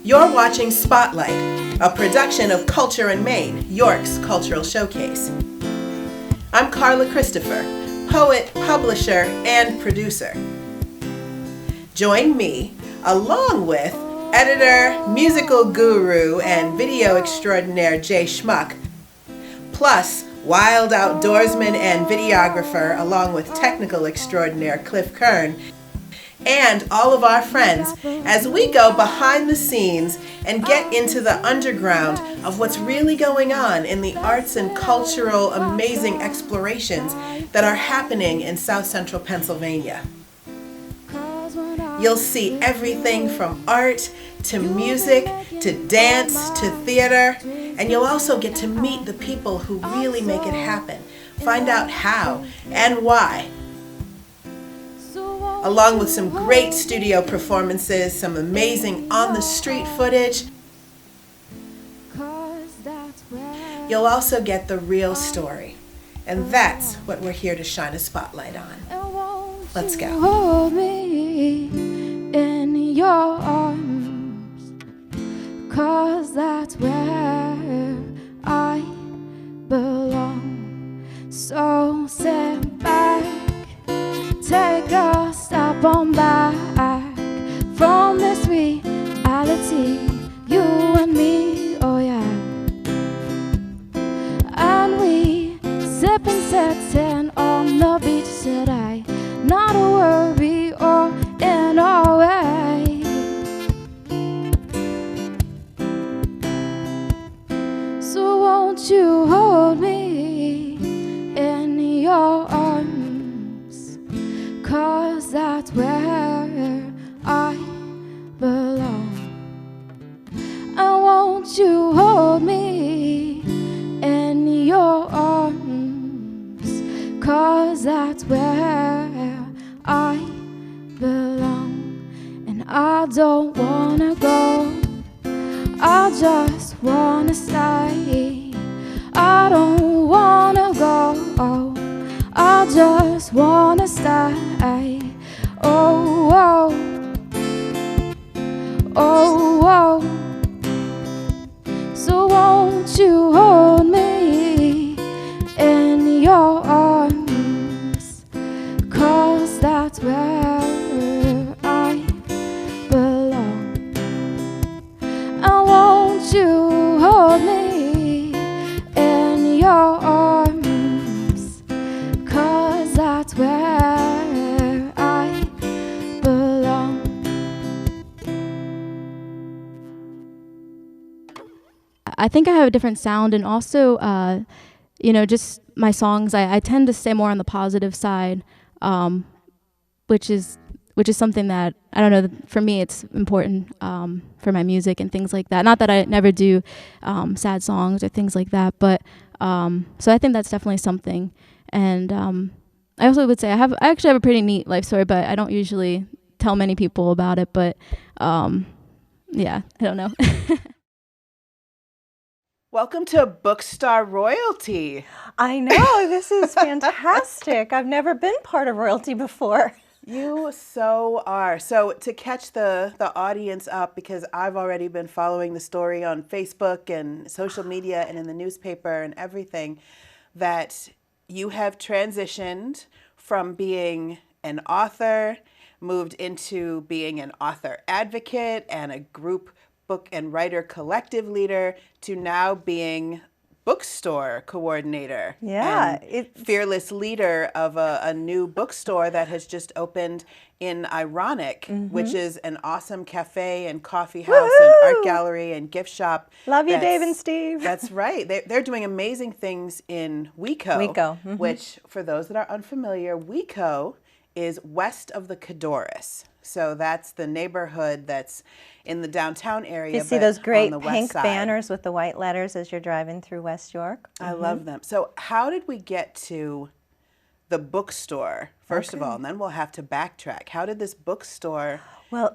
You're watching Spotlight, a production of Culture in Maine, York's cultural showcase. I'm Carla Christopher, poet, publisher, and producer. Join me, along with editor, musical guru, and video extraordinaire Jay Schmuck, plus wild outdoorsman and videographer, along with technical extraordinaire Cliff Kern, and all of our friends as we go behind the scenes and get into the underground of what's really going on in the arts and cultural amazing explorations that are happening in South Central Pennsylvania. You'll see everything from art to music to dance to theater, and you'll also get to meet the people who really make it happen, find out how and why, along with some great studio performances, some amazing on-the-street footage. You'll also get the real story, and that's what we're here to shine a spotlight on. Let's go. Hold me in your arms, 'cause that's where I belong. So sit back, take a step on back from this reality, you and me, oh yeah. And we sip and sitting on the beach today, not a worry or in our way. So won't you hold me in your arms, 'cause that's where I belong. And won't you hold me in your arms, 'cause that's where I belong. And I don't wanna go, I just wanna stay. I don't wanna go, I just wanna stay. Oh, oh, oh, oh. So won't you hold me in your arms, 'cause that's where I belong. And won't you hold me in your arms, 'cause that's where I belong. I think I have a different sound, and also, just my songs. I tend to stay more on the positive side, which is something that, I don't know, for me it's important for my music and things like that. Not that I never do sad songs or things like that, but so I think that's definitely something. And I also would say I actually have a pretty neat life story, but I don't usually tell many people about it. But yeah, I don't know. Welcome to Bookstar Royalty. I know, this is fantastic. I've never been part of royalty before. You so are. So to catch the audience up, because I've already been following the story on Facebook and social media and in the newspaper and everything, that you have transitioned from being an author, moved into being an author advocate and a group book and writer collective leader, to now being bookstore coordinator. Yeah. And fearless leader of a new bookstore that has just opened in Ironic, which is an awesome cafe and coffee house and art gallery and gift shop. Love you, Dave and Steve. That's right. They're doing amazing things in Weco, which, for those that are unfamiliar, Weco is west of the Codorus. So that's the neighborhood that's in the downtown area. You see those great on the west pink side. banners with the white letters as you're driving through West York? I love them. So how did we get to the bookstore, first of all, and then we'll have to backtrack. How did this bookstore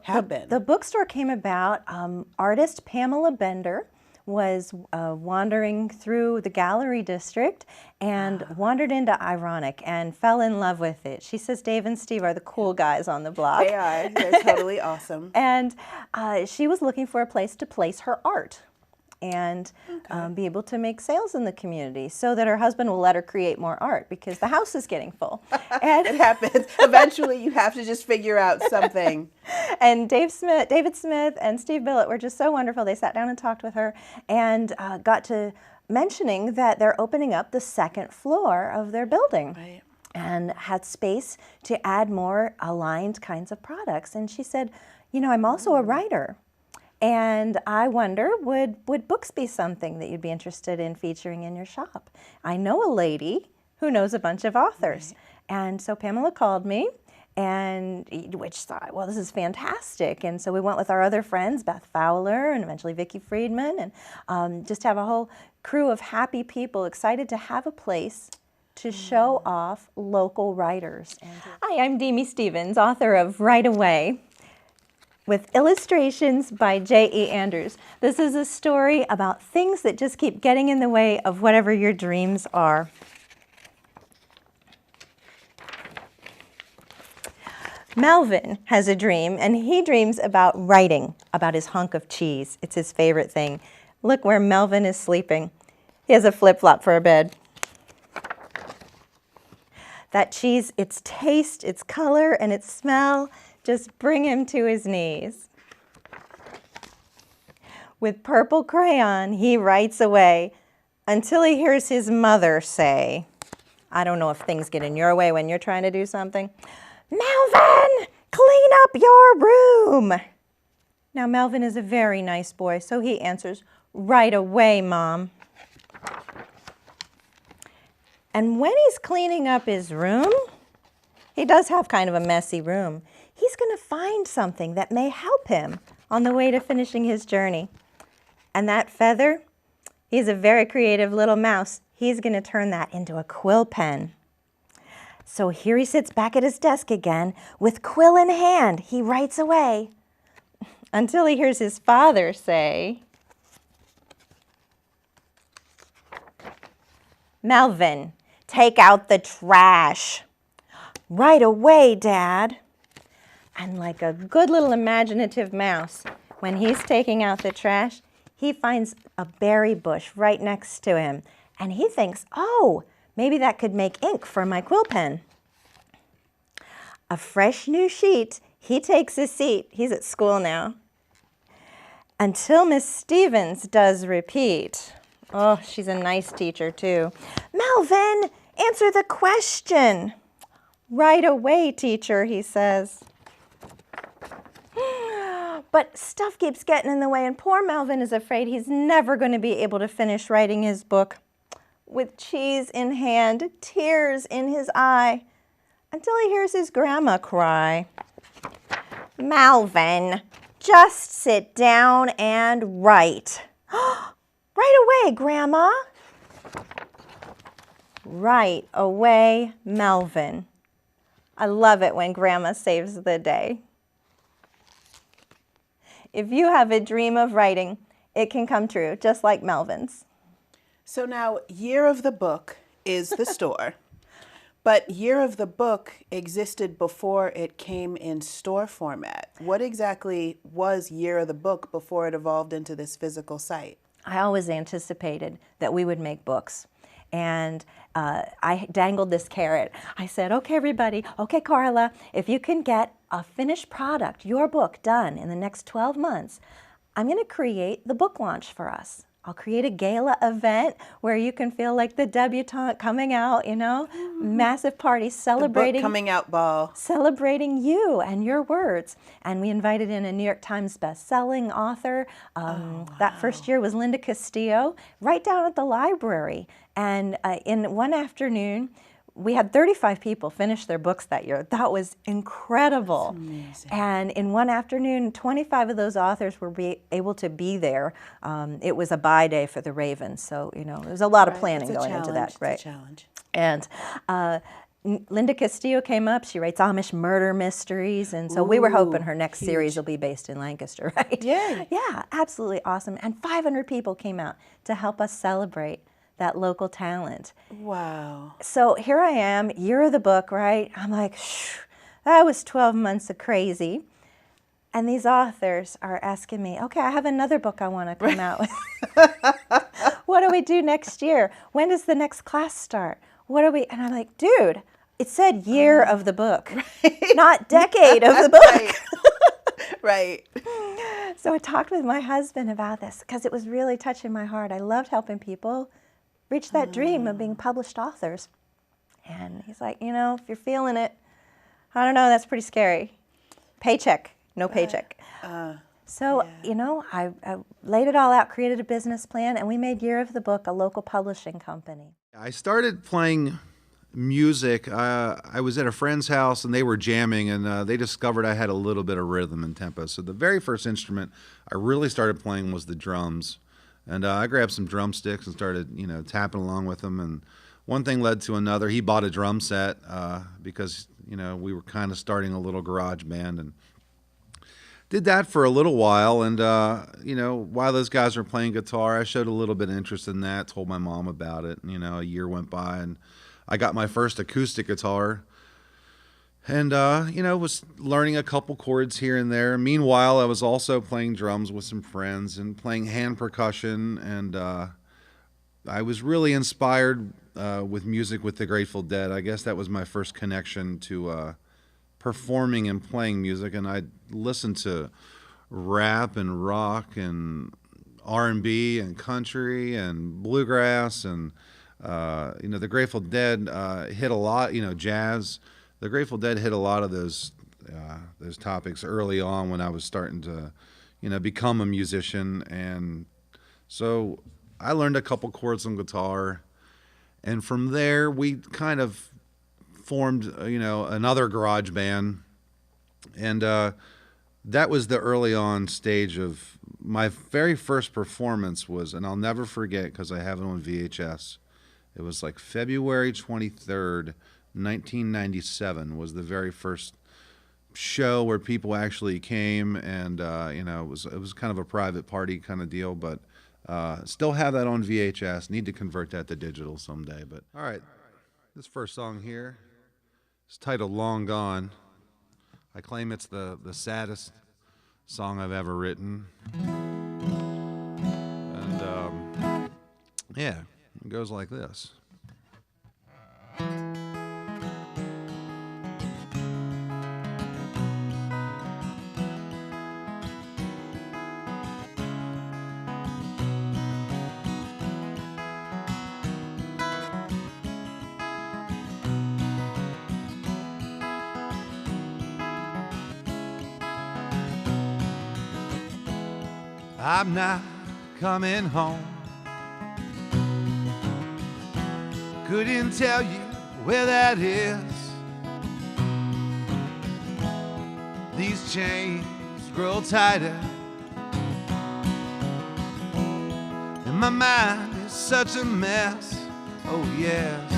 happen? The bookstore came about. Artist Pamela Bender was wandering through the gallery district and wandered into Ironic and fell in love with it. She says Dave and Steve are the cool guys on the block. They are. They're totally awesome. And she was looking for a place to place her art and be able to make sales in the community so that her husband will let her create more art because the house is getting full. And It happens. Eventually, you have to just figure out something. And David Smith and Steve Billett were just so wonderful. They sat down and talked with her and got to mentioning that they're opening up the second floor of their building. Right. And had space to add more aligned kinds of products. And she said, you know, I'm also a writer. And I wonder, would books be something that you'd be interested in featuring in your shop? I know a lady who knows a bunch of authors. Right. And so Pamela called me, and which thought, well, this is fantastic. And so we went with our other friends, Beth Fowler and eventually Vicki Friedman, and just have a whole crew of happy people excited to have a place to show off local writers. Hi, I'm Demi Stevens, author of Right Away, with illustrations by J.E. Andrews. This is a story about things that just keep getting in the way of whatever your dreams are. Melvin has a dream, and he dreams about writing, about his hunk of cheese. It's his favorite thing. Look where Melvin is sleeping. He has a flip-flop for a bed. That cheese, its taste, its color, and its smell just bring him to his knees. With purple crayon, he writes away until he hears his mother say, I don't know if things get in your way when you're trying to do something, Melvin, clean up your room. Now, Melvin is a very nice boy, so he answers, right away, Mom. And when he's cleaning up his room, he does have kind of a messy room, he's going to find something that may help him on the way to finishing his journey. And that feather, he's a very creative little mouse. He's going to turn that into a quill pen. So here he sits back at his desk again, with quill in hand. He writes away until he hears his father say, Melvin, take out the trash. Right away, Dad. And like a good little imaginative mouse, when he's taking out the trash, he finds a berry bush right next to him. And he thinks, oh, maybe that could make ink for my quill pen. A fresh new sheet, he takes his seat. He's at school now. Until Miss Stevens does repeat. Oh, she's a nice teacher too. Melvin, answer the question. Right away, teacher, he says. But stuff keeps getting in the way, and poor Melvin is afraid he's never going to be able to finish writing his book. With cheese in hand, tears in his eye, until he hears his grandma cry, Melvin, just sit down and write. Right away, Grandma. Right away, Melvin. I love it when Grandma saves the day. If you have a dream of writing, it can come true, just like Melvin's. So now, Year of the Book is the store, but Year of the Book existed before it came in store format. What exactly was Year of the Book before it evolved into this physical site? I always anticipated that we would make books. And I dangled this carrot. I said, okay, everybody, okay, Carla, if you can get a finished product, your book, done in the next 12 months, I'm going to create the book launch for us. I'll create a gala event where you can feel like the debutante coming out, you know, massive party celebrating. The book coming out ball. Celebrating you and your words. And we invited in a New York Times best-selling author. That first year was Linda Castillo, right down at the library. And in one afternoon, we had 35 people finish their books that year. That was incredible. That's amazing. And in one afternoon, 25 of those authors were able to be there. It was a bye day for the Ravens, so you know, there's a lot of planning going into that, right? It's a challenge. And Linda Castillo came up. She writes Amish murder mysteries, and so we were hoping her next huge. series will be based in Lancaster, right? Yay. Yeah, absolutely awesome. And 500 people came out to help us celebrate that local talent. Wow. So here I am, year of the book, right? I'm like, that was 12 months of crazy. And these authors are asking me, okay, I have another book I want to come out with. What do we do next year? When does the next class start? What are we? And I'm like, dude, it said year of the book, not decade of the book. Right. So I talked with my husband about this because it was really touching my heart. I loved helping people reach that dream of being published authors. And he's like, if you're feeling it, I don't know, that's pretty scary. Paycheck, no paycheck. So, I laid it all out, created a business plan, and we made Year of the Book a local publishing company. I started playing music. I was at a friend's house and they were jamming, and they discovered I had a little bit of rhythm and tempo. So the very first instrument I really started playing was the drums. And I grabbed some drumsticks and started, tapping along with them. And one thing led to another. He bought a drum set because, we were kind of starting a little garage band, and did that for a little while. And, while those guys were playing guitar, I showed a little bit of interest in that, told my mom about it. A year went by and I got my first acoustic guitar. And, was learning a couple chords here and there. Meanwhile, I was also playing drums with some friends and playing hand percussion. And I was really inspired with music with the Grateful Dead. I guess that was my first connection to performing and playing music. And I listened to rap and rock and R&B and country and bluegrass. And, the Grateful Dead hit a lot, jazz. The Grateful Dead hit a lot of those topics early on when I was starting to, become a musician. And so I learned a couple chords on guitar, and from there we kind of formed, another garage band. And that was the early on stage of my very first performance was, and I'll never forget because I have it on VHS. It was like February 23rd, 1997 was the very first show where people actually came, and it was kind of a private party kind of deal, but still have that on VHS. Need to convert that to digital someday. But all right, this first song here is titled "Long Gone." I claim it's the saddest song I've ever written, and it goes like this. I'm not coming home. Couldn't tell you where that is. These chains grow tighter, and my mind is such a mess. Oh yes.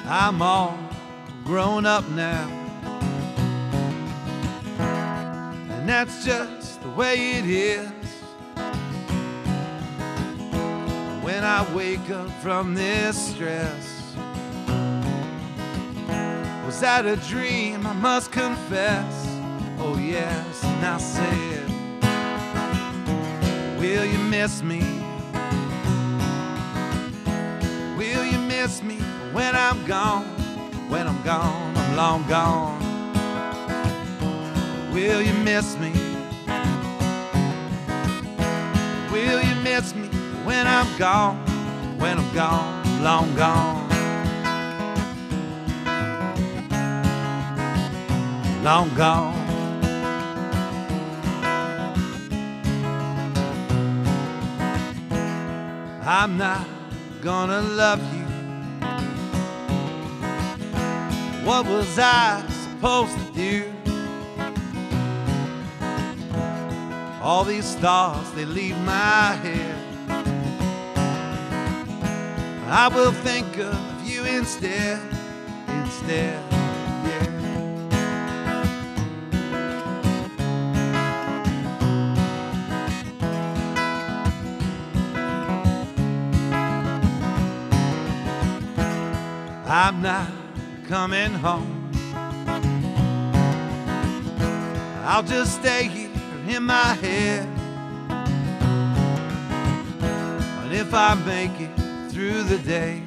I'm all grown up now, and that's just the way it is. When I wake up from this stress, was that a dream? I must confess. Oh yes. And I said, will you miss me? Will you miss me when I'm gone? When I'm gone, I'm long gone. Will you miss me? Will you miss me when I'm gone? When I'm gone, I'm long gone. Long gone. I'm not gonna love you. What was I supposed to do? All these thoughts, they leave my head. I will think of you instead, yeah. I'm not coming home. I'll just stay here in my head. And if I make it through the day,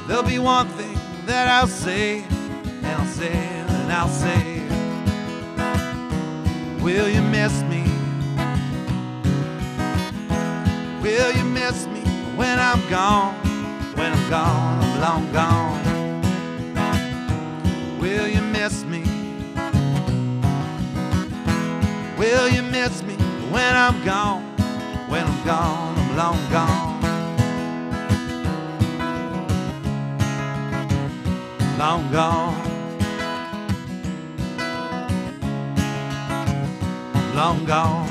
there'll be one thing that I'll say, and I'll say, and I'll say, will you miss me? Will you miss me when I'm gone? When I'm gone, I'm long gone. Will you miss me? Will you miss me when I'm gone? When I'm gone, I'm long gone. Long gone. Long gone.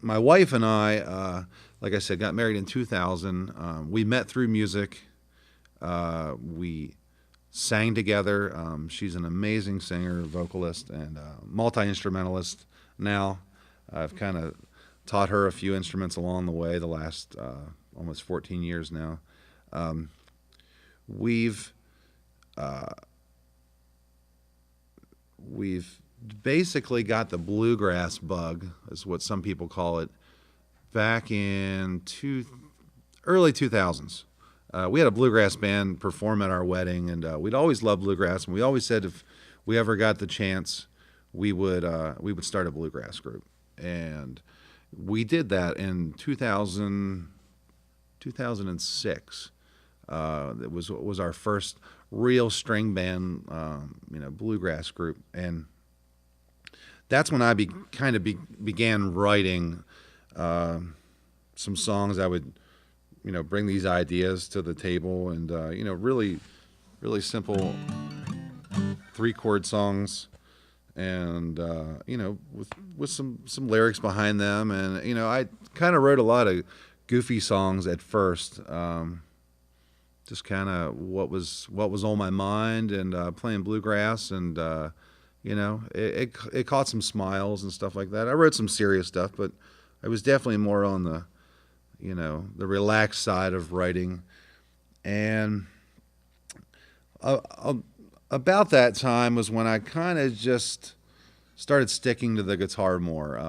My wife and I, like I said, got married in 2000. We met through music. We sang together. She's an amazing singer, vocalist, and multi-instrumentalist now. I've kind of taught her a few instruments along the way the last almost 14 years now. We've basically got the bluegrass bug, is what some people call it, back in early 2000s. We had a bluegrass band perform at our wedding, and we'd always loved bluegrass, and we always said if we ever got the chance, we would start a bluegrass group. And we did that in 2006. It was our first real string band, bluegrass group, and that's when I began writing some songs. I would, bring these ideas to the table, and really simple 3-chord songs, and with some lyrics behind them. And I kind of wrote a lot of goofy songs at first, just kind of what was on my mind, and playing bluegrass, and it caught some smiles and stuff like that. I wrote some serious stuff, but I was definitely more on the relaxed side of writing. And about that time was when I kind of just started sticking to the guitar more.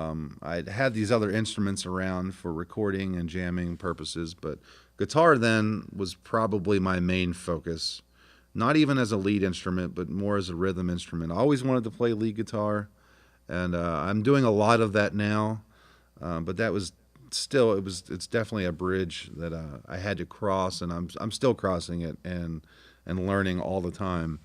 I'd had these other instruments around for recording and jamming purposes, but guitar then was probably my main focus. Not even as a lead instrument, but more as a rhythm instrument. I always wanted to play lead guitar, and I'm doing a lot of that now. But that was still, it's definitely a bridge that I had to cross, and I'm still crossing it and learning all the time.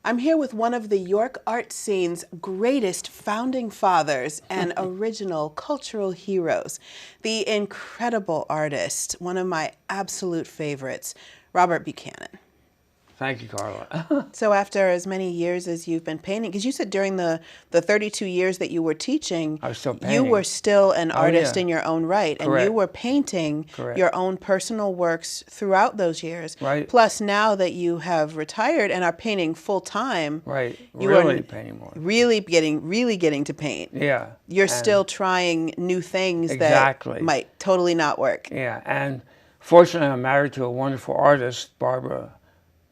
I'm here with one of the York art scene's greatest founding fathers and original cultural heroes, the incredible artist, one of my absolute favorites, Robert Buchanan. Thank you, Carla. So after as many years as you've been painting, because you said during the 32 years that you were teaching, I was still painting. You were still an artist yeah. in your own right. Correct. And you were painting Correct. your own personal works throughout those years. Right. Plus now that you have retired and are painting full time. Right. You Really are painting more. Really getting to paint. Yeah. You're and still trying new things Exactly. that might totally not work. Yeah. And fortunately, I'm married to a wonderful artist, Barbara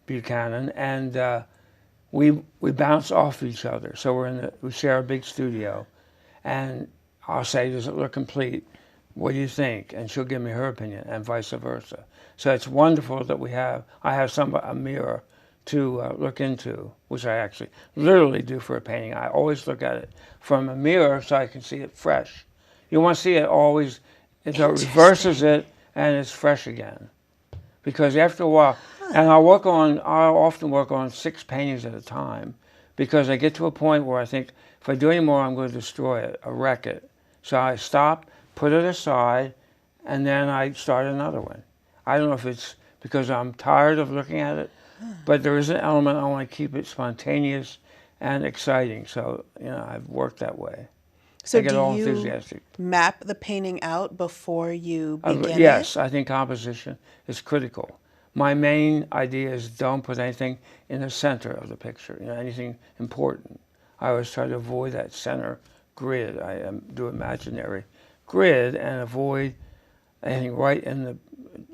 Buchanan, and we bounce off each other. So we share a big studio, and I'll say, "Does it look complete? What do you think?" And she'll give me her opinion, and vice versa. So it's wonderful that I have a mirror to look into, which I actually literally do for a painting. I always look at it from a mirror so I can see it fresh. You want to see it always, it reverses it and it's fresh again. Because after a while, and I'll often work on 6 paintings at a time, because I get to a point where I think, if I do any more, I'm going to destroy it, or wreck it. So I stop, put it aside, and then I start another one. I don't know if it's because I'm tired of looking at it, but there is an element I want to keep it spontaneous and exciting. So, I've worked that way. So I get do all you enthusiastic. map the painting out before you begin Yes, it? I think composition is critical. My main idea is don't put anything in the center of the picture, anything important. I always try to avoid that center grid. I do imaginary grid and avoid anything right in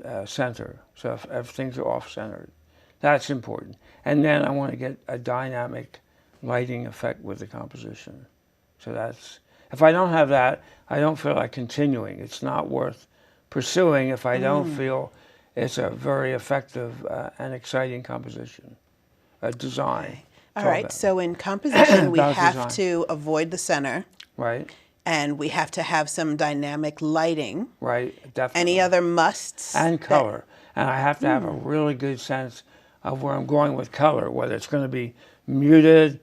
the center. So if things are off-centered, that's important. And then I want to get a dynamic lighting effect with the composition. So that's, if I don't have that, I don't feel like continuing. It's not worth pursuing if I don't feel it's a very effective and exciting composition, design. Okay. All right, so in composition, we About have design. to avoid the center, Right, and we have to have some dynamic lighting. right, definitely. Any other musts? And color. And I have to have a really good sense of where I'm going with color, whether it's going to be muted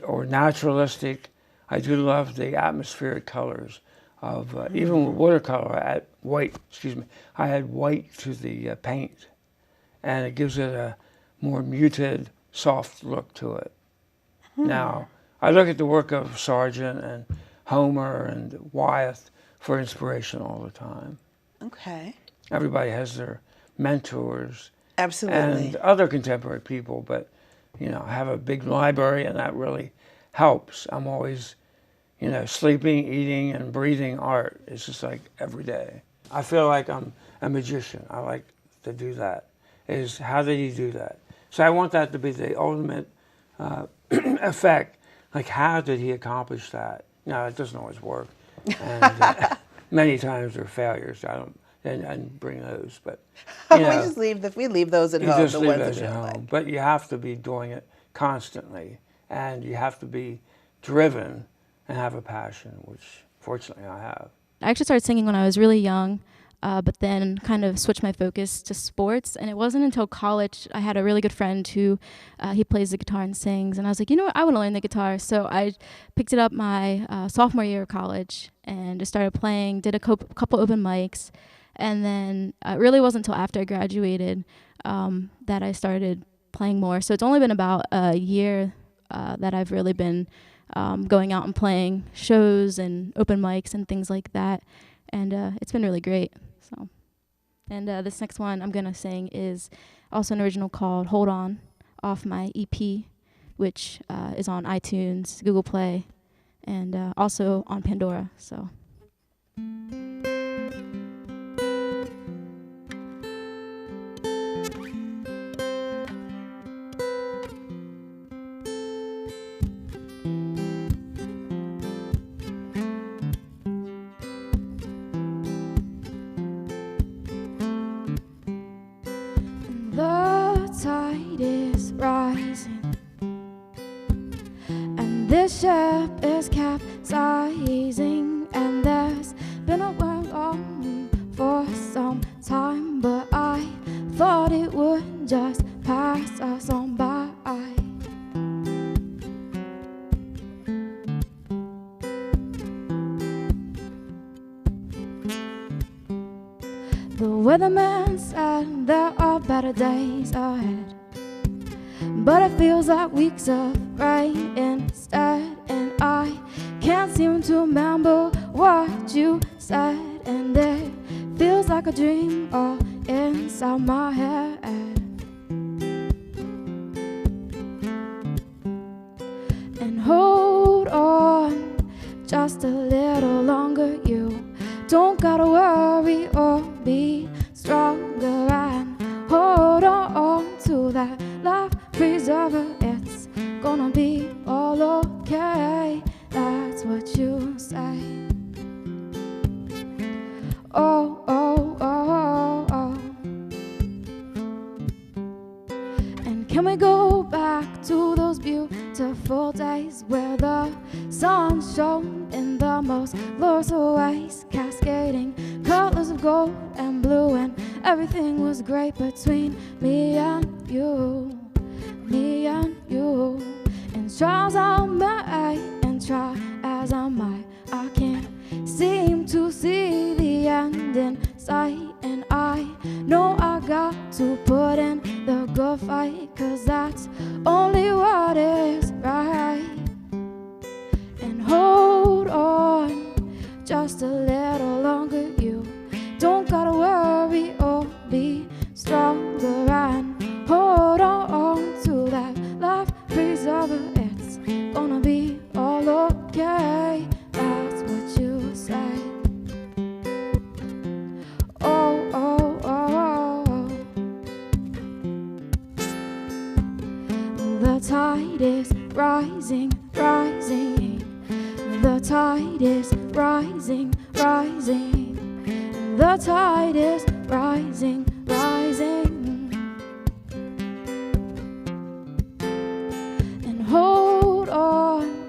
or naturalistic. I do love the atmospheric colors of, even with watercolor, I add white to the paint. And it gives it a more muted, soft look to it. Now, I look at the work of Sargent and Homer and Wyeth for inspiration all the time. Okay. Everybody has their mentors Absolutely. and other contemporary people, but I have a big library and that really helps. I'm always, sleeping, eating, and breathing art. It's just like every day. I feel like I'm a magician. I like to do that. How did he do that? So I want that to be the ultimate effect. Like, how did he accomplish that? It doesn't always work. And many times there are failures. I don't bring those, but we just leave those at you home. just The leave ones those that at you home. like. But you have to be doing it constantly, and you have to be driven and have a passion, which fortunately I have. I actually started singing when I was really young, but then kind of switched my focus to sports. And it wasn't until college I had a really good friend who he plays the guitar and sings. And I was like, what? I want to learn the guitar. So I picked it up my sophomore year of college and just started playing, did a couple open mics. And then it really wasn't until after I graduated that I started playing more. So it's only been about a year that I've really been going out and playing shows and open mics and things like that. And it's been really great. So, and this next one I'm going to sing is also an original called Hold On off my EP, which is on iTunes, Google Play, and also on Pandora. So. The tide is rising, and this ship is capsizing, and there's been a world on for some time, but I thought it would just pass us on by. The weatherman said there are better days ahead, but it feels like weeks of rain instead, and I can't seem to remember what you said, and it feels like a dream all inside my head. And hold on just a little longer, you don't gotta worry or be stronger, and hold on to that life preserver. It's gonna be all okay. That's what you say. Oh, oh, oh, oh, oh. And can we go on in the most glorious ways, cascading colors of gold and blue, and everything was great between me and you, me and you. And try as I may, and try as I might, I can't seem to see the end in sight. And I know I got to put in the good fight, 'cause that's only what is right. And hold on just a little longer, you don't gotta worry or be stronger, and hold on to that life preserver. It's gonna be all okay, that's what you say. Oh, oh, oh, oh. The tide is rising, rising. The tide is rising, rising. The tide is rising, rising. And hold on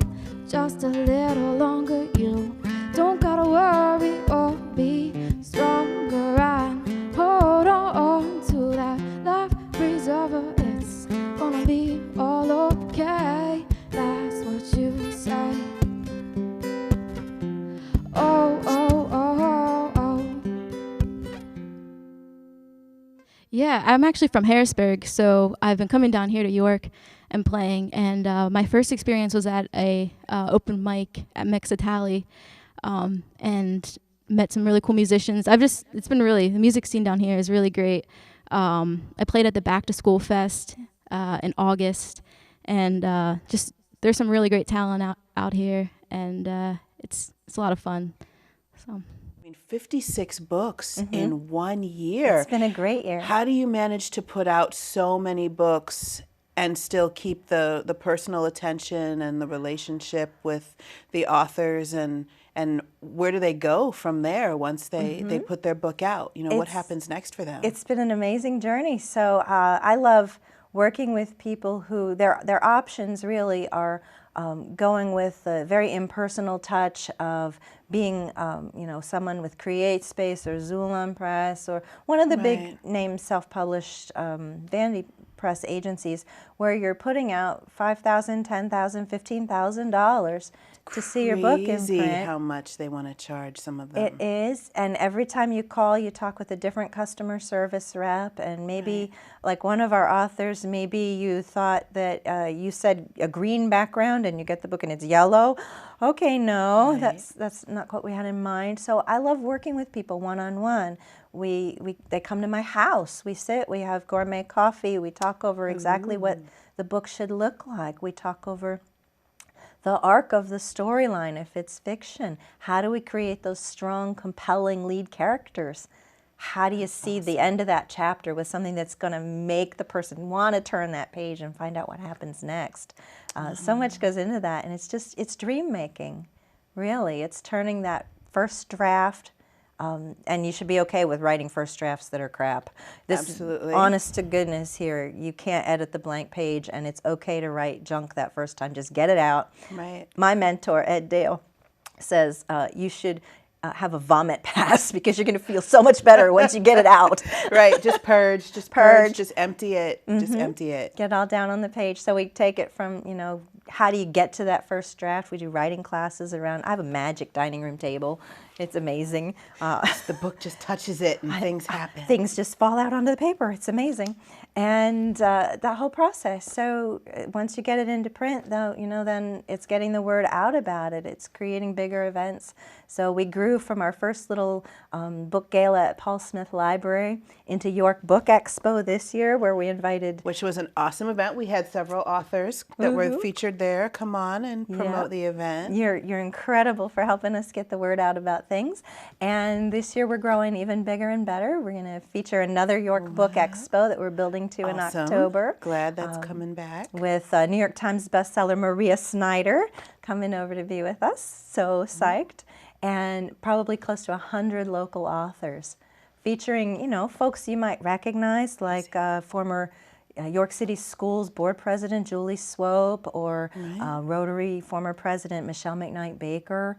just a little longer, you don't gotta worry or be stronger, and hold on to that life preserver. It's gonna be all okay, that's what you say. Oh, oh, oh, oh. Yeah, I'm actually from Harrisburg, so I've been coming down here to York and playing. And my first experience was at a open mic at Mexitali, and met some really cool musicians. It's been really, the music scene down here is really great. I played at the Back to School Fest in August, and just there's some really great talent out here, and it's a lot of fun. So. I mean, 56 books in 1 year. It's been a great year. How do you manage to put out so many books and still keep the personal attention and the relationship with the authors, and where do they go from there once they put their book out? You know, what happens next for them? It's been an amazing journey. So I love working with people who their options really are going with a very impersonal touch of being, someone with Create Space or Zulon Press or one of the big name self-published vanity press agencies, where you're putting out $5,000, $10,000, $15,000 to see your book in Crazy print. how much they want to charge some of them. It is, and every time you call, you talk with a different customer service rep, and maybe, like one of our authors, maybe you thought that you said a green background and you get the book and it's yellow. Okay, no, that's not what we had in mind. So I love working with people one-on-one. They come to my house, we sit, we have gourmet coffee, we talk over exactly what the book should look like. We talk over the arc of the storyline, if it's fiction. How do we create those strong, compelling lead characters? How do you see the end of that chapter with something that's going to make the person want to turn that page and find out what happens next? So much goes into that, and it's dream making, really. It's turning that first draft, and you should be okay with writing first drafts that are crap. Absolutely. Honest to goodness here, you can't edit the blank page, and it's okay to write junk that first time. Just get it out. Right. My mentor, Ed Dale, says you should have a vomit pass because you're going to feel so much better once you get it out. Right, just purge, just empty it, just empty it. Get all down on the page. So we take it from, how do you get to that first draft? We do writing classes around. I have a magic dining room table. It's amazing. The book just touches it and things happen. Things just fall out onto the paper. It's amazing. And that whole process. So once you get it into print, though, then it's getting the word out about it. It's creating bigger events. So we grew from our first little book gala at Paul Smith Library into York Book Expo this year, where we invited... Which was an awesome event. We had several authors that were featured there come on and promote the event. You're incredible for helping us get the word out about things. And this year we're growing even bigger and better. We're going to feature another York Book Expo that we're building to in October. Glad that's coming back. With New York Times bestseller Maria Snyder coming over to be with us. So psyched. And probably close to 100 local authors featuring, folks you might recognize, like former York City Schools Board President Julie Swope, or Rotary former President Michelle McKnight Baker.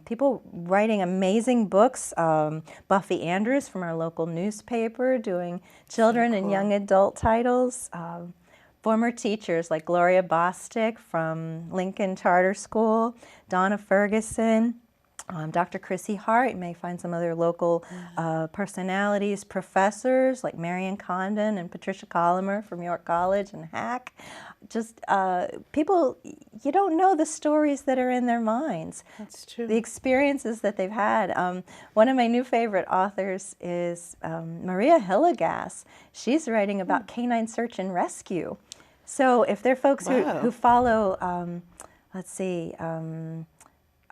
People writing amazing books. Buffy Andrews from our local newspaper doing children and young adult titles. Former teachers like Gloria Bostic from Lincoln Charter School, Donna Ferguson, Dr. Chrissy Hart. You may find some other local personalities, professors like Marion Condon and Patricia Colomer from York College and Hack. Just people, you don't know the stories that are in their minds. That's true. The experiences that they've had. One of my new favorite authors is Maria Hillegas. She's writing about canine search and rescue. So if there are folks who follow, let's see, I'm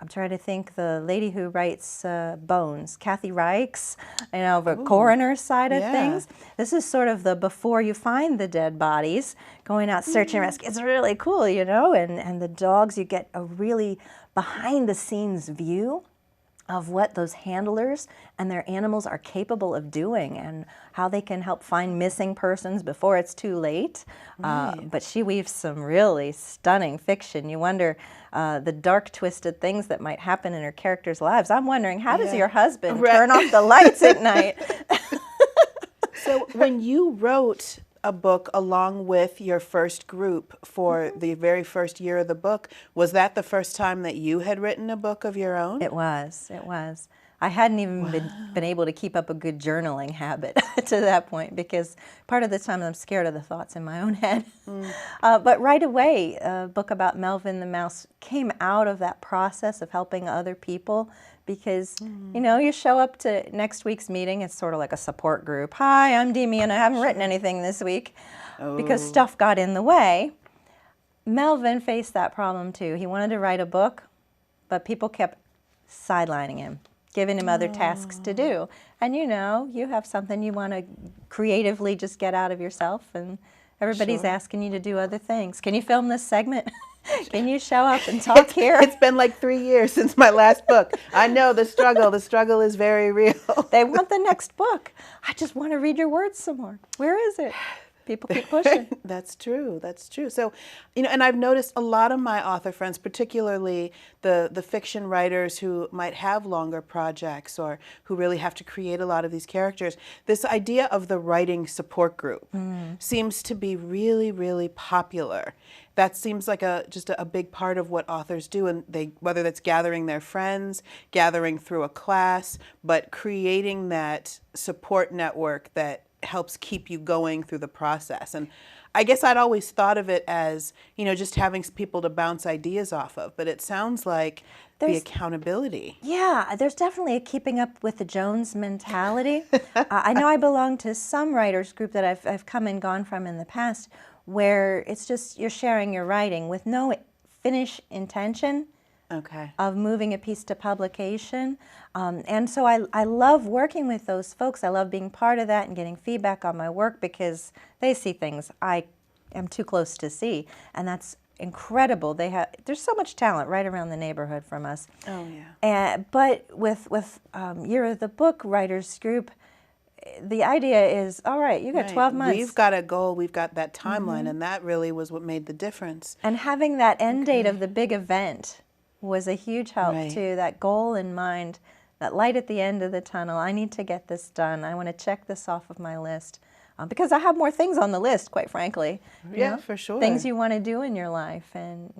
trying to think, the lady who writes Bones, Kathy Reichs, the coroner side of things. This is sort of the before you find the dead bodies, going out search and rescue. It's really cool, and the dogs, you get a really behind the scenes view of what those handlers and their animals are capable of doing and how they can help find missing persons before it's too late. But she weaves some really stunning fiction. You wonder the dark, twisted things that might happen in her characters' lives. I'm wondering, how does your husband turn off the lights at night? So when you wrote a book along with your first group for the very first year of the book, was that the first time that you had written a book of your own? It was. I hadn't even been able to keep up a good journaling habit to that point, because part of the time I'm scared of the thoughts in my own head. But right away, a book about Melvin the Mouse came out of that process of helping other people, because, you show up to next week's meeting, it's sort of like a support group. Hi, I'm Demi, and I haven't written anything this week because stuff got in the way. Melvin faced that problem too. He wanted to write a book, but people kept sidelining him, giving him other tasks to do. And you have something you want to creatively just get out of yourself, and everybody's asking you to do other things. Can you film this segment? Can you show up and talk here? It's been like 3 years since my last book. I know the struggle. The struggle is very real. They want the next book. I just want to read your words some more. Where is it? People keep pushing. That's true. So, and I've noticed a lot of my author friends, particularly the fiction writers who might have longer projects or who really have to create a lot of these characters, this idea of the writing support group seems to be really, really popular. That seems like just a big part of what authors do, and whether that's gathering their friends, gathering through a class, but creating that support network that helps keep you going through the process. And I guess I'd always thought of it as, just having people to bounce ideas off of, but it sounds like the accountability. Yeah, there's definitely a keeping up with the Jones mentality. I know I belong to some writers group that I've come and gone from in the past, where it's just you're sharing your writing with no finish intention of moving a piece to publication. And so I love working with those folks. I love being part of that and getting feedback on my work, because they see things I am too close to see. And that's incredible. There's so much talent right around the neighborhood from us. Oh, yeah. But with Year of the Book Writers Group, the idea is, all right, you got 12 months. We've got a goal, we've got that timeline, and that really was what made the difference. And having that end date of the big event was a huge help too, that goal in mind, that light at the end of the tunnel. I need to get this done. I want to check this off of my list. Because I have more things on the list, quite frankly. Yeah, for sure. Things you want to do in your life, and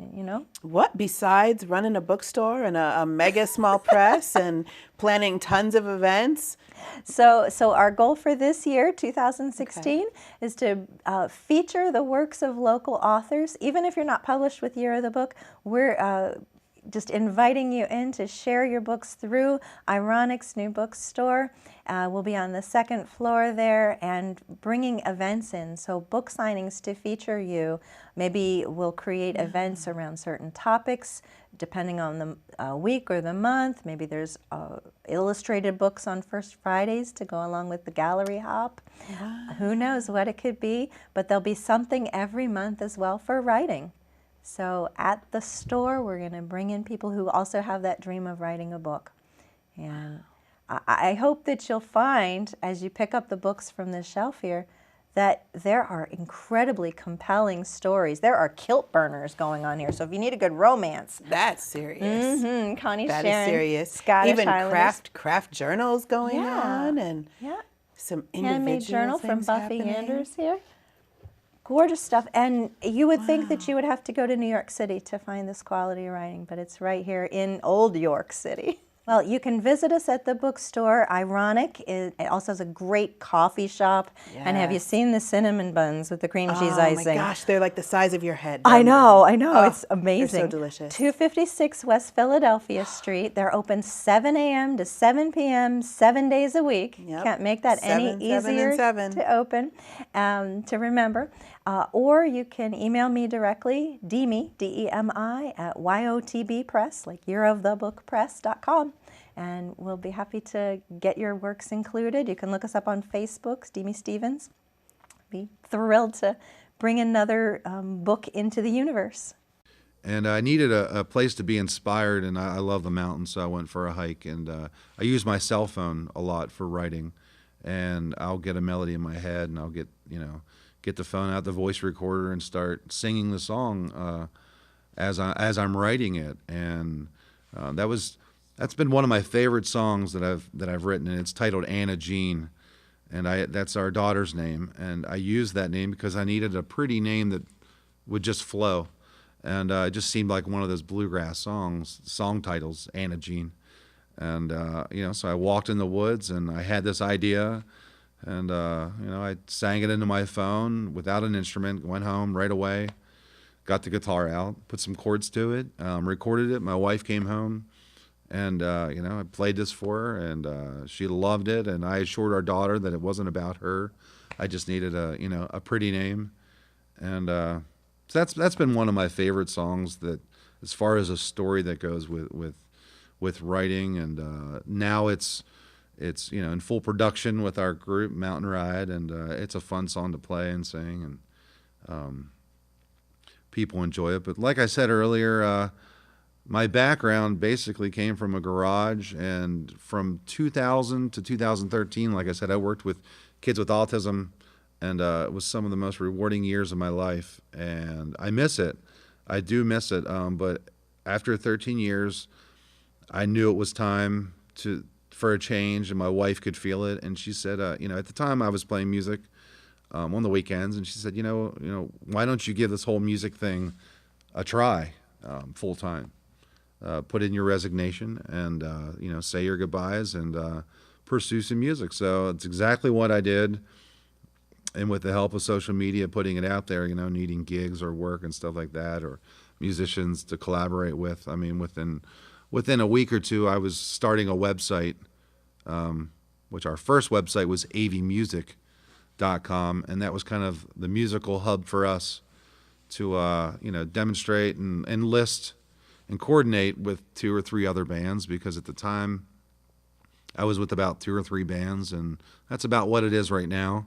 What, besides running a bookstore and a mega small press and planning tons of events? So our goal for this year, 2016, is to feature the works of local authors. Even if you're not published with Year of the Book, we're just inviting you in to share your books through Ironic's new bookstore. We'll be on the second floor there and bringing events in, so book signings to feature you. Maybe we'll create events around certain topics depending on the week or the month. Maybe there's illustrated books on First Fridays to go along with the gallery hop. Who knows what it could be, but there'll be something every month as well for writing. So at the store, we're going to bring in people who also have that dream of writing a book. And I hope that you'll find, as you pick up the books from the shelf here, that there are incredibly compelling stories. There are kilt burners going on here. So if you need a good romance, That's serious. Connie's That is sharing serious. Scottish Even Highlanders. craft journals going Yeah. on, and Yeah. some Handmade individual journal from things Buffy happening. Anders here. Gorgeous stuff. And you would think that you would have to go to New York City to find this quality writing, but it's right here in Old York City. Well, you can visit us at the bookstore. Ironic, it also has a great coffee shop. And have you Yes. seen the cinnamon buns with the cream cheese Oh icing? my gosh, they're like the size of your head. I aren't they? know, Oh, it's amazing. They're so delicious. 256 West Philadelphia Street. They're open 7 a.m. to 7 p.m. 7 days a week. Yep. Can't make that any 7, 7, and easier 7. to open, to remember. Or you can email me directly, Demi, D-E-M-I, at YOTBpress, like yearofthebookpress.com. And we'll be happy to get your works included. You can look us up on Facebook, Demi Stevens. Be thrilled to bring another book into the universe. And I needed a place to be inspired, and I love the mountains, so I went for a hike. And I use my cell phone a lot for writing, and I'll get a melody in my head, and I'll get the phone out, the voice recorder, and start singing the song as I'm writing it. And that's been one of my favorite songs that I've written, and it's titled Anna Jean, and that's our daughter's name. And I used that name because I needed a pretty name that would just flow. And it just seemed like one of those bluegrass song titles, Anna Jean. And, so I walked in the woods and I had this idea, and, I sang it into my phone without an instrument, went home right away, got the guitar out, put some chords to it, recorded it. My wife came home, and, I played this for her, and she loved it. And I assured our daughter that it wasn't about her. I just needed a pretty name. And, so that's been one of my favorite songs, that as far as a story that goes with writing. And now it's in full production with our group Mountain Ride, and it's a fun song to play and sing, and people enjoy it. But like I said earlier, my background basically came from a garage, and from 2000 to 2013, like I said, I worked with kids with autism. And it was some of the most rewarding years of my life, and I miss it. I do miss it. But after 13 years, I knew it was time for a change, and my wife could feel it. And she said, at the time I was playing music on the weekends, and she said, why don't you give this whole music thing a try full time? Put in your resignation, and say your goodbyes, and pursue some music. So it's exactly what I did. And with the help of social media, putting it out there, needing gigs or work and stuff like that, or musicians to collaborate with. I mean, within a week or two, I was starting a website, which our first website was aveymusic.com, and that was kind of the musical hub for us to, demonstrate and list and coordinate with 2 or 3 other bands, because at the time I was with about 2 or 3 bands, and that's about what it is right now.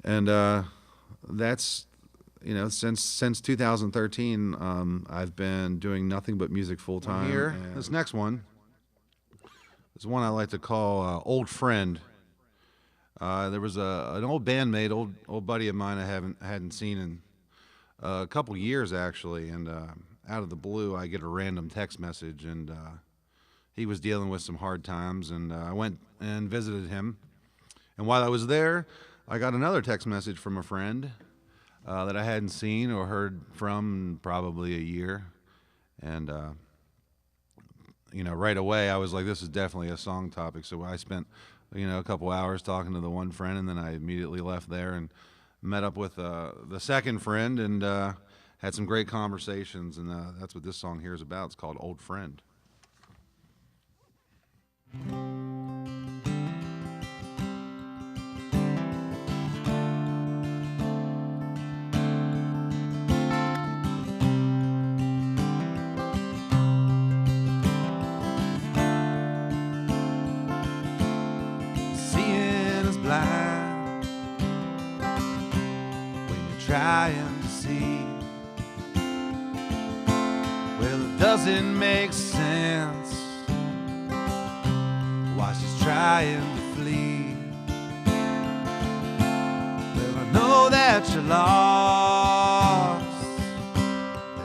And that's, since 2013, I've been doing nothing but music full time. Here, this next one is one I like to call Old Friend. There was an old bandmate, old buddy of mine I hadn't seen in a couple years actually, and out of the blue I get a random text message, and he was dealing with some hard times, and I went and visited him. And while I was there, I got another text message from a friend that I hadn't seen or heard from in probably a year. And, right away I was like, this is definitely a song topic. So I spent, a couple hours talking to the one friend, and then I immediately left there and met up with the second friend, and had some great conversations. And that's what this song here is about. It's called Old Friend. Blind when you're trying to see. Well, it doesn't make sense why she's trying to flee. Well, lost,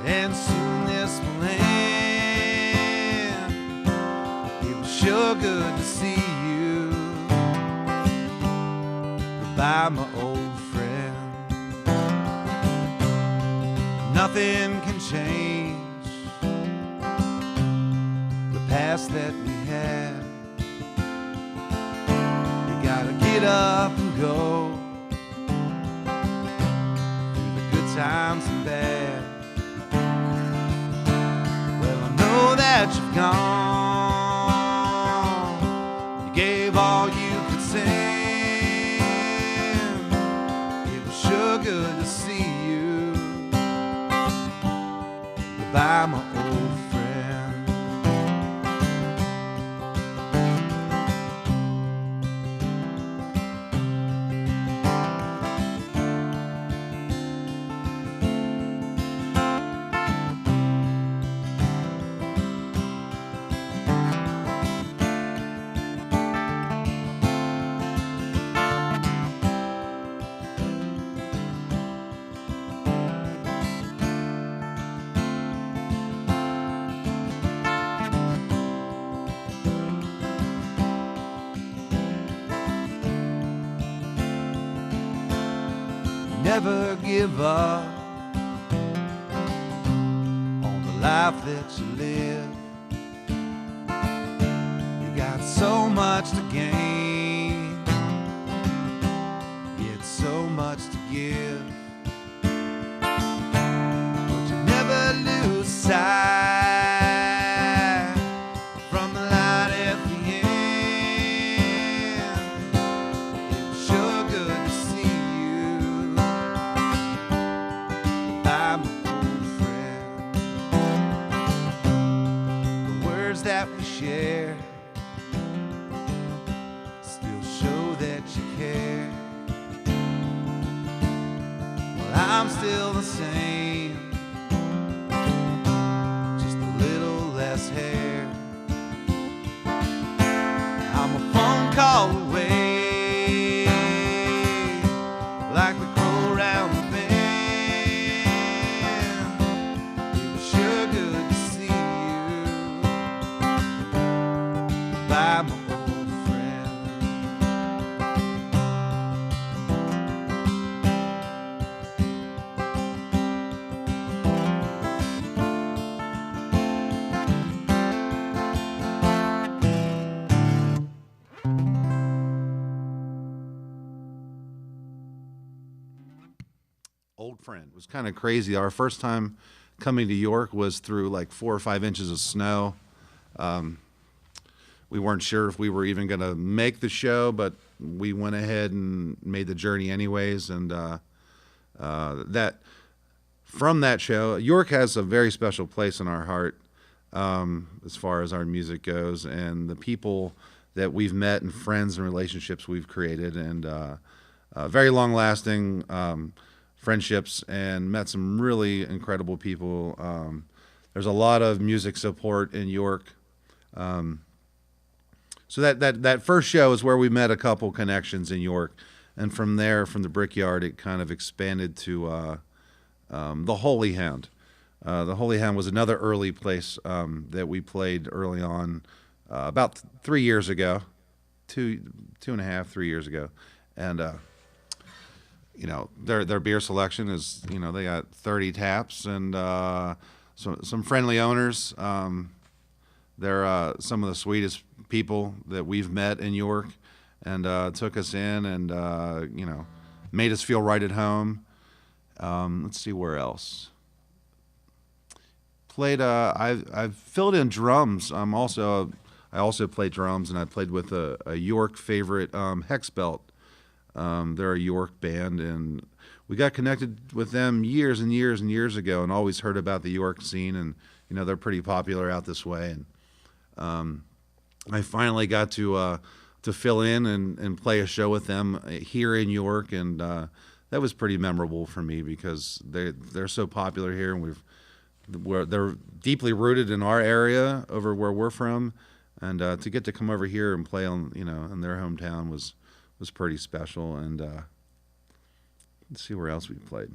and soon this will end. It was sure good to see you. Goodbye, my old friend. Nothing can change the past that we had. You gotta get up and go through the good times and bad. Well, I know that you've gone. You gave all you could send. It was sure good to see you. Goodbye, my old friend. Never give up on the life that you live. You got so much to gain, yet so much to give. But you never lose sight from the light at the end. It was sure good to see you. Goodbye, my old friend. The words that we share still show that you care. Well, I'm still the same, just a little less hair. I'm a phone call away, like the crow round the bend. It was sure good to see you. Goodbye, my old friend. Old friend. It was kind of crazy. Our first time coming to York was through like 4 or 5 inches of snow. We weren't sure if we were even going to make the show, but we went ahead and made the journey anyways. And that from that show, York has a very special place in our heart as far as our music goes, and the people that we've met and friends and relationships we've created, and very long-lasting friendships, and met some really incredible people. There's a lot of music support in York. So that first show is where we met a couple connections in York, and from there, from the Brickyard, it kind of expanded to the Holy Hound. The Holy Hound was another early place that we played early on, about 3 years ago, two and a half, 3 years ago, and you know, their beer selection is, you know, they got 30 taps and some friendly owners. They're some of the sweetest people that we've met in York, and took us in and you know, made us feel right at home. Let's see where else. Played. I've filled in drums. I also play drums, and I played with a York favorite, Hex Belt. They're a York band, and we got connected with them years and years and years ago, and always heard about the York scene, and you know, they're pretty popular out this way. And I finally got to fill in and play a show with them here in York, and that was pretty memorable for me because they're so popular here, and they're deeply rooted in our area over where we're from, and to get to come over here and play on, you know, in their hometown was pretty special. And let's see where else we played.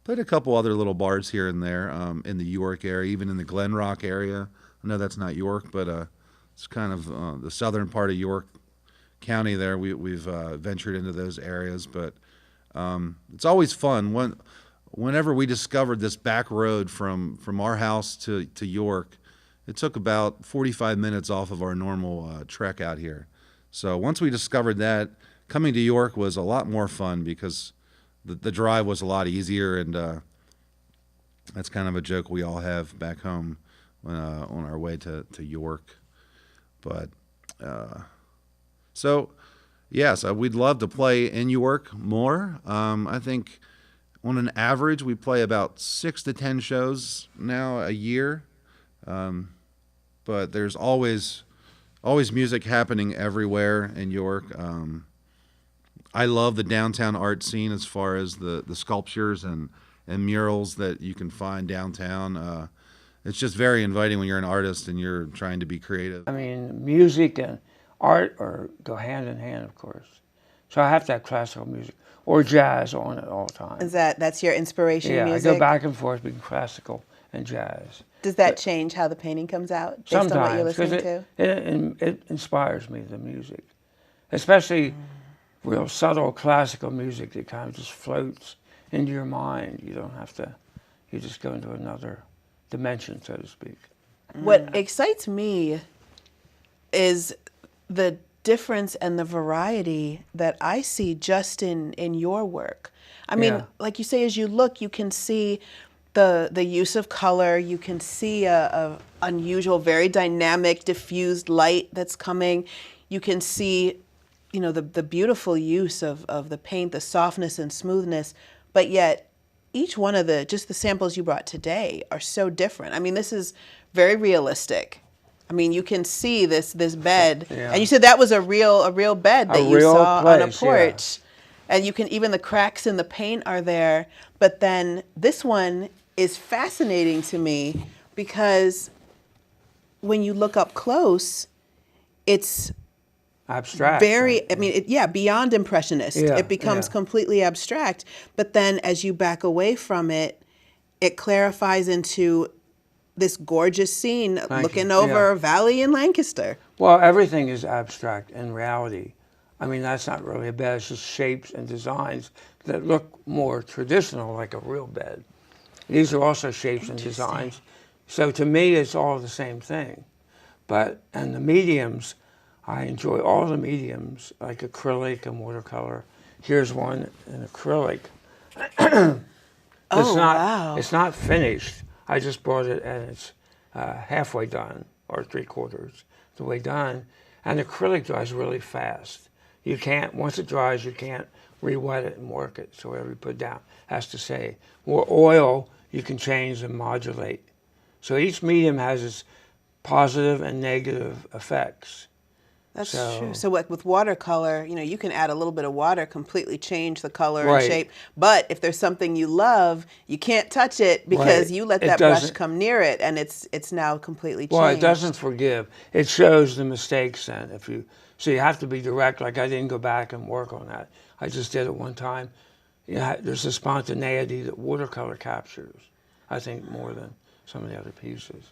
Played a couple other little bars here and there in the York area, even in the Glen Rock area. I know that's not York, but it's kind of the southern part of York County there. We've ventured into those areas, but it's always fun. Whenever we discovered this back road from our house to York, it took about 45 minutes off of our normal trek out here. So once we discovered that, coming to York was a lot more fun because the drive was a lot easier, and that's kind of a joke we all have back home on our way to York. But so, yes, we'd love to play in York more. I think on an average we play about 6 to 10 shows now a year. But there's always music happening everywhere in York. I love the downtown art scene as far as the sculptures and murals that you can find downtown. It's just very inviting when you're an artist and you're trying to be creative. I mean, music and art go hand in hand, of course. So I have to have classical music or jazz on at all times. Is that's your inspiration music? Yeah, I go back and forth between classical and jazz. Does that change how the painting comes out based on what you're listening to? It inspires me, the music. Especially real subtle classical music that kind of just floats into your mind. You don't have to, you just go into another dimension, so to speak. What excites me is the difference and the variety that I see just in your work. I mean, like you say, as you look, you can see the use of color. You can see a unusual, very dynamic, diffused light that's coming. You can see, you know, the beautiful use of the paint, the softness and smoothness, but yet each one of the samples you brought today are so different. I mean, this is very realistic. I mean, you can see this bed, and you said that was a real bed that you saw on a porch, and you can, even the cracks in the paint are there. But then this one is fascinating to me because when you look up close, it's abstract. Very, I mean, beyond impressionist. It becomes completely abstract. But then as you back away from it, it clarifies into this gorgeous scene looking over a valley in Lancaster. Well, everything is abstract in reality. I mean, that's not really a bed. It's just shapes and designs that look more traditional, like a real bed. These are also shapes and designs. So to me, it's all the same thing. And the mediums, I enjoy all the mediums, like acrylic and watercolor. Here's one in acrylic. It's not finished. I just bought it and it's halfway done, or 3/4 the way done. And acrylic dries really fast. You can't, once it dries, you can't re-wet it and work it. So whatever you put down has to stay. Or oil, you can change and modulate. So each medium has its positive and negative effects. That's true. So with watercolor, you know, you can add a little bit of water, completely change the color and shape. But if there's something you love, you can't touch it because you let that brush come near it, and it's now completely changed. Well, it doesn't forgive. It shows the mistakes then. So you have to be direct. Like, I didn't go back and work on that. I just did it one time. There's a spontaneity that watercolor captures, I think, more than some of the other pieces.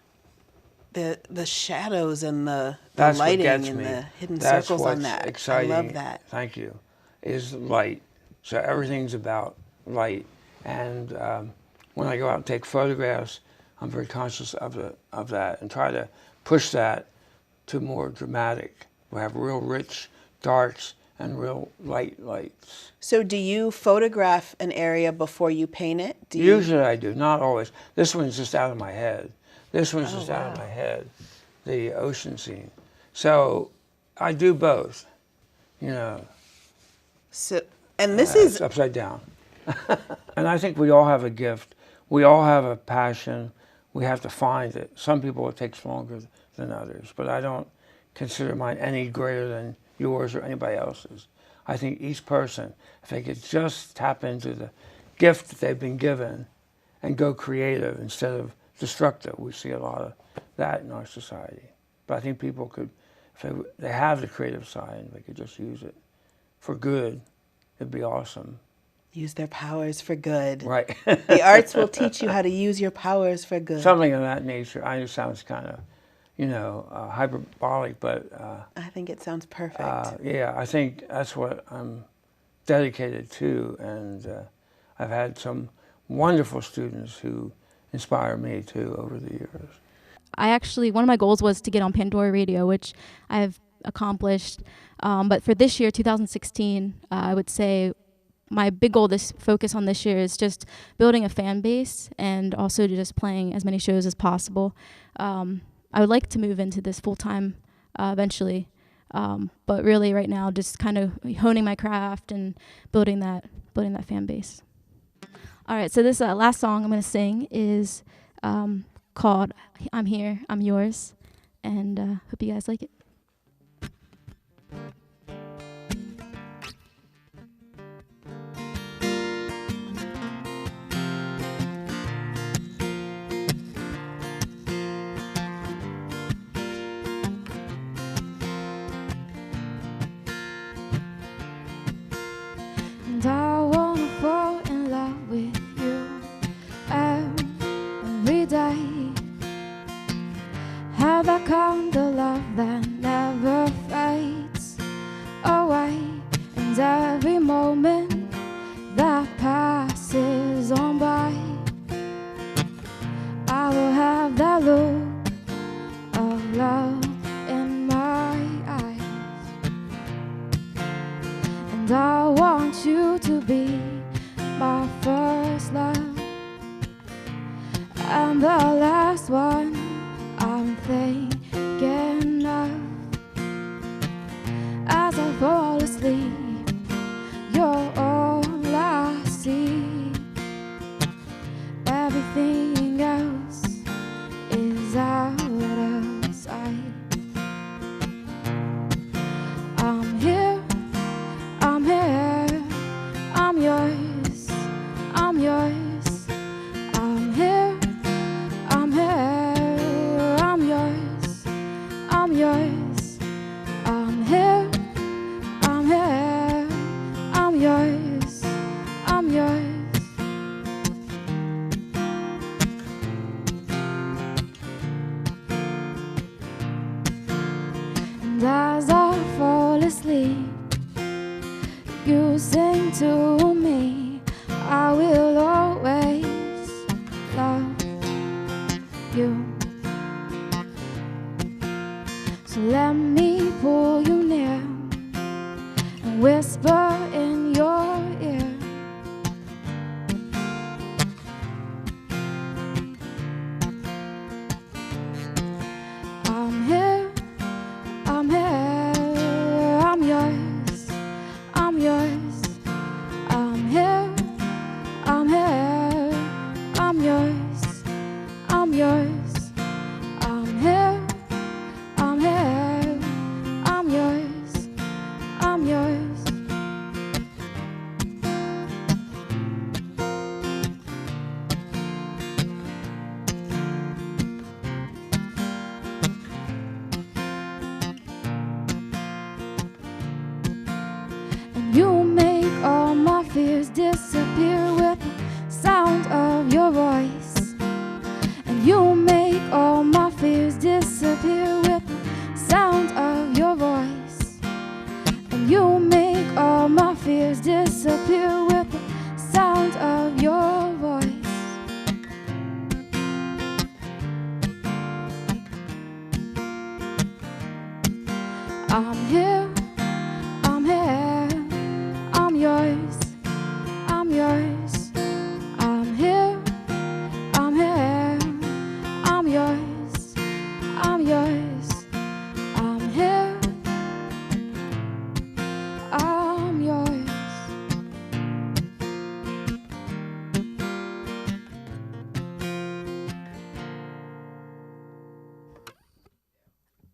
The shadows and the lighting and the hidden circles on that. Exciting. I love that. Thank you. Is light. So everything's about light. And when I go out and take photographs, I'm very conscious of that and try to push that to more dramatic. We have real rich darks and real lights. So do you photograph an area before you paint it? Usually I do, not always. This one's just out of my head. This one's just out of my head, the ocean scene. So I do both, you know. So, and this is upside down. And I think we all have a gift. We all have a passion. We have to find it. Some people it takes longer than others, but I don't consider mine any greater than yours or anybody else's. I think each person, if they could just tap into the gift that they've been given and go creative instead of destructive. We see a lot of that in our society. But I think people could, if they have the creative side, they could just use it for good, it'd be awesome. Use their powers for good. Right. The arts will teach you how to use your powers for good. Something of that nature. I know it sounds kind of, hyperbolic, but I think it sounds perfect. yeah, I think that's what I'm dedicated to, and I've had some wonderful students who inspire me too over the years. One of my goals was to get on Pandora Radio, which I've accomplished. But for this year, 2016, I would say my big goal focus on this year is just building a fan base and also just playing as many shows as possible. I would like to move into this full time eventually, but really right now just kind of honing my craft and building that fan base. All right, so this last song I'm going to sing is called "I'm Here, I'm Yours," and hope you guys like it. And I wanna fall in love with you every day. Have that kind of love that never fades away. And every moment that passes on by, I will have that look of love in my eyes. And I want you to be my first love and the last one I'm thinking of. As I fall asleep, you're all I see. Everything else is out of sight. I'm here, I'm here, I'm yours, I'm yours. I'm here, I'm here, I'm yours, I'm yours. I'm here, I'm here, I'm yours, I'm yours. And as I fall asleep, you sing to me, I will always love you. So let me pull you near and whisper in your ear. I'm here, I'm here, I'm yours, I'm yours. I'm here, I'm here, I'm yours, I'm yours. I'm here, I'm here, I'm yours, I'm yours. And you make all my fears disappear with the sound of your voice. And you make all my fears disappear with the sound of your voice. And you make all my fears disappear with the sound of your voice. I'm here, I'm here, I'm yours, I'm yours. I'm here, I'm here, I'm yours, I'm yours. I'm here, I'm yours.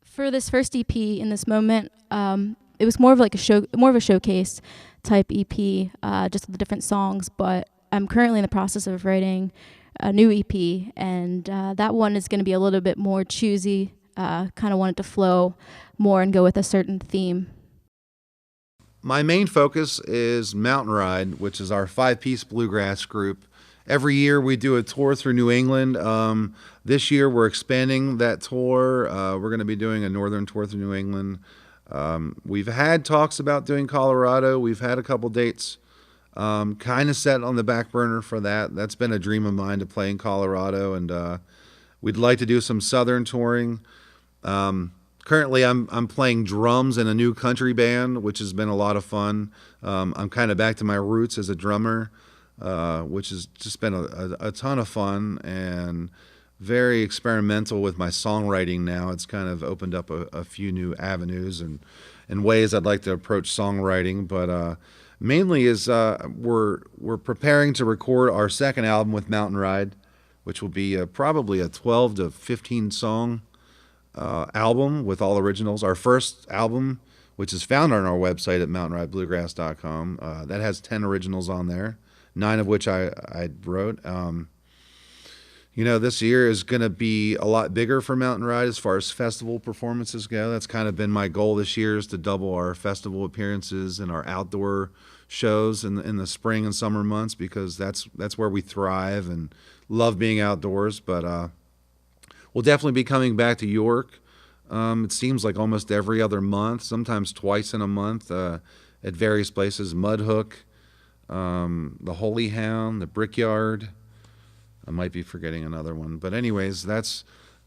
For this first EP in this moment, it was more of like more of a showcase type EP, just with the different songs. But I'm currently in the process of writing a new EP, and that one is going to be a little bit more choosy. Kind of want it to flow more and go with a certain theme. My main focus is Mountain Ride, which is our 5-piece bluegrass group. Every year we do a tour through New England. This year we're expanding that tour. We're going to be doing a northern tour through New England. We've had talks about doing Colorado. We've had a couple dates kind of set on the back burner for that. That's been a dream of mine to play in Colorado, and we'd like to do some southern touring. Currently, I'm playing drums in a new country band, which has been a lot of fun. I'm kind of back to my roots as a drummer, which has just been a ton of fun and very experimental with my songwriting now. It's kind of opened up a few new avenues and ways I'd like to approach songwriting. But mainly is we're preparing to record our second album with Mountain Ride, which will be probably a 12 to 15 song album with all originals. Our first album, which is found on our website at mountainridebluegrass.com, that has 10 originals on there, 9 of which I wrote. This year is going to be a lot bigger for Mountain Ride as far as festival performances go. That's kind of been my goal this year, is to double our festival appearances and our outdoor shows in the spring and summer months, because that's where we thrive and love being outdoors. But we'll definitely be coming back to York. It seems like almost every other month, sometimes twice in a month, at various places. Mudhook, the Holy Hound, the Brickyard. I might be forgetting another one, but anyways, that's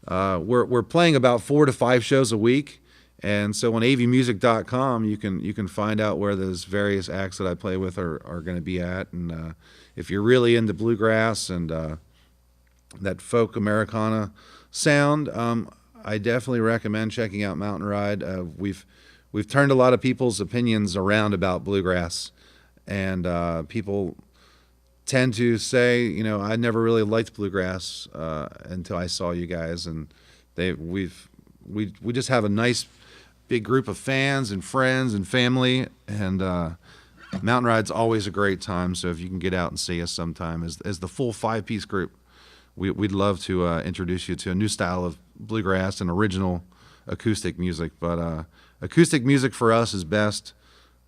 we're playing about 4 to 5 shows a week, and so on aveymusic.com you can find out where those various acts that I play with are going to be at. And if you're really into bluegrass and that folk Americana sound, I definitely recommend checking out Mountain Ride. We've turned a lot of people's opinions around about bluegrass, and people tend to say, I never really liked bluegrass until I saw you guys, and we just have a nice big group of fans and friends and family, and Mountain Ride's always a great time. So if you can get out and see us sometime as the full 5-piece group, we'd love to introduce you to a new style of bluegrass and original acoustic music. But acoustic music for us is best.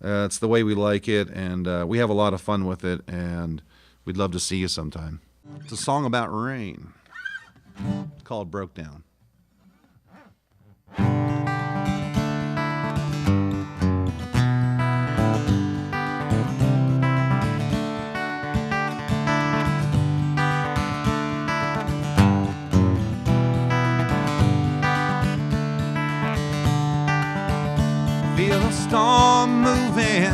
It's the way we like it, and we have a lot of fun with it, and we'd love to see you sometime. It's a song about rain called Broke Down. Feel the storm moving,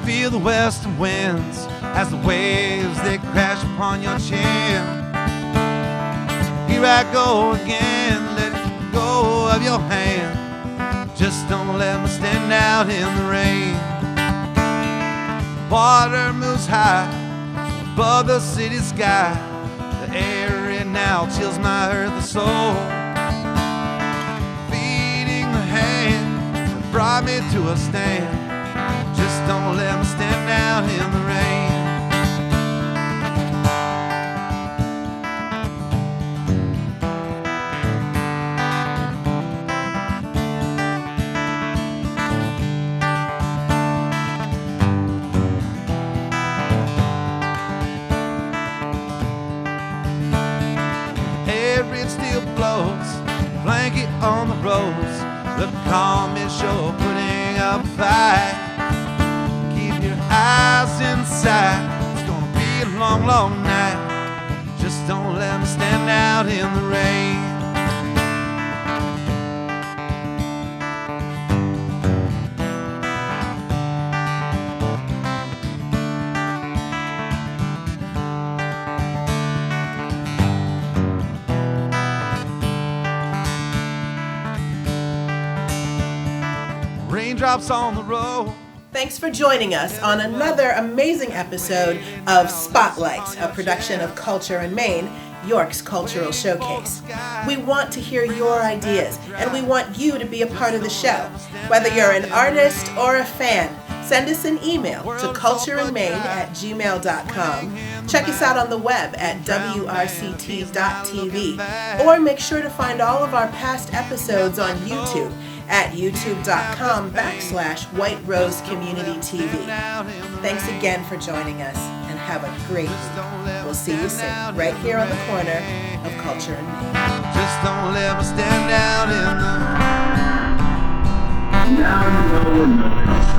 feel the western winds as the waves they crash upon your chin. Here I go again, let go of your hand. Just don't let me stand out in the rain. Water moves high above the city sky. The air it now chills my earth and soul. Feeding the hand that brought me to a stand. Just don't let me stand out in the rain. It still blows, blanket on the roads. The calm is sure putting up a fight. Keep your eyes inside, it's gonna be a long, long night. Just don't let me stand out in the rain. Raindrops on the road. Thanks for joining us on another amazing episode of Spotlight, a production of Culture in Maine, York's cultural showcase. We want to hear your ideas, and we want you to be a part of the show. Whether you're an artist or a fan, send us an email to cultureinmaine@gmail.com. Check us out on the web at wrct.tv, or make sure to find all of our past episodes on YouTube at youtube.com/White Rose Community TV. Thanks again for joining us, and have a great week. We'll see you soon, right here on the corner of Culture and Me. Just don't let me stand out in the... Now you know we're moving.